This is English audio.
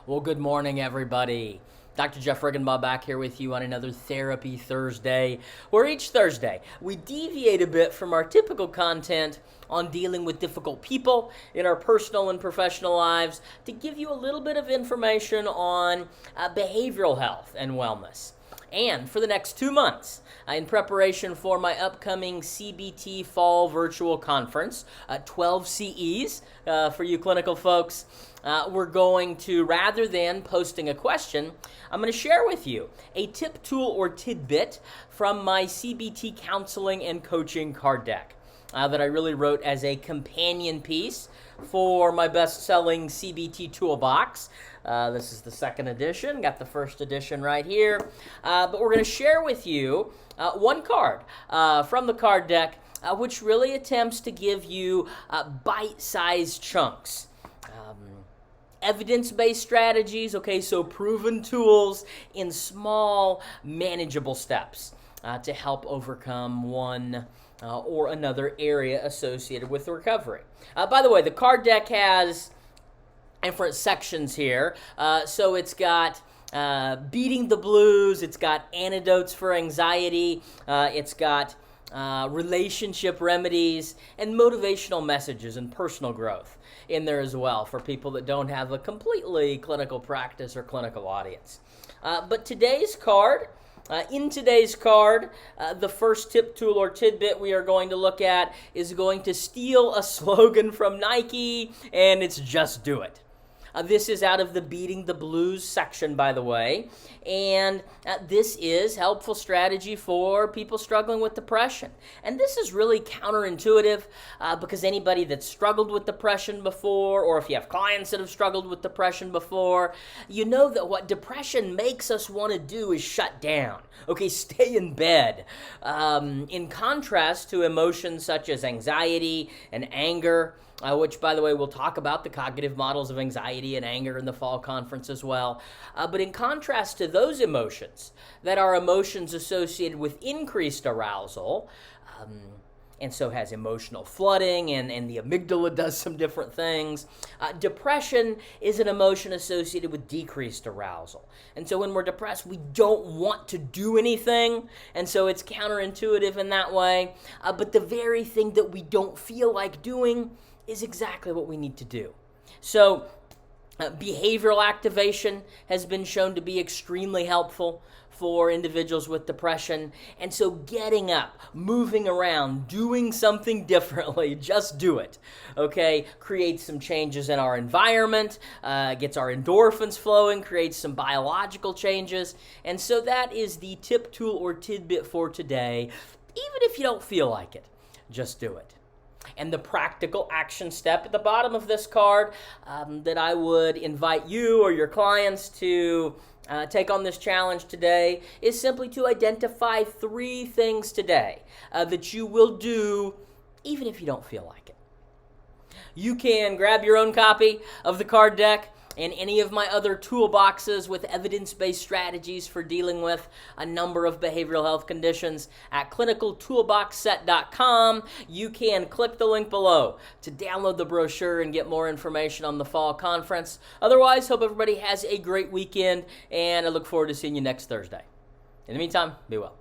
Well, good morning, everybody. Dr. Jeff Riggenbaugh back here with you on another Therapy Thursday, where each Thursday we deviate a bit from our typical content on dealing with difficult people in our personal and professional lives to give you a little bit of information on behavioral health and wellness. And for the next 2 months, in preparation for my upcoming CBT Fall Virtual Conference, 12 CEs for you clinical folks, we're going to, rather than posting a question, I'm going to share with you a tip, tool, or tidbit from my CBT counseling and coaching card deck that I really wrote as a companion piece for my best-selling CBT toolbox. This is the second edition. Got the first edition right here. But we're going to share with you one card from the card deck, which really attempts to give you bite-sized chunks. Evidence-based strategies, okay, so proven tools in small, manageable steps to help overcome one or another area associated with recovery. By the way, the card deck has different sections here. So it's got beating the blues, it's got antidotes for anxiety, it's got relationship remedies, and motivational messages and personal growth in there as well for people that don't have a completely clinical practice or clinical audience. But today's card, in today's card, the first tip, tool, or tidbit we are going to look at is going to steal a slogan from Nike, and it's "Just Do It." This is out of the Beating the Blues section, by the way, and this is helpful strategy for people struggling with depression. And this is really counterintuitive because anybody that's struggled with depression before, or if you have clients that have struggled with depression before, you know that what depression makes us want to do is shut down, okay, stay in bed. In contrast to emotions such as anxiety and anger, which, by the way, we'll talk about the cognitive models of anxiety and anger in the fall conference as well. But in contrast to those emotions that are emotions associated with increased arousal, and so has emotional flooding, and the amygdala does some different things. Depression is an emotion associated with decreased arousal. And so when we're depressed, we don't want to do anything, and so it's counterintuitive in that way. But the very thing that we don't feel like doing is exactly what we need to do. So behavioral activation has been shown to be extremely helpful for individuals with depression. And so getting up, moving around, doing something differently, just do it, okay, creates some changes in our environment, gets our endorphins flowing, creates some biological changes. And so that is the tip, tool, or tidbit for today. Even if you don't feel like it, just do it. And the practical action step at the bottom of this card that I would invite you or your clients to take on this challenge today is simply to identify 3 things today that you will do even if you don't feel like it. You can grab your own copy of the card deck and any of my other toolboxes with evidence-based strategies for dealing with a number of behavioral health conditions at clinicaltoolboxset.com. You can click the link below to download the brochure and get more information on the fall conference. Otherwise, hope everybody has a great weekend, and I look forward to seeing you next Thursday. In the meantime, be well.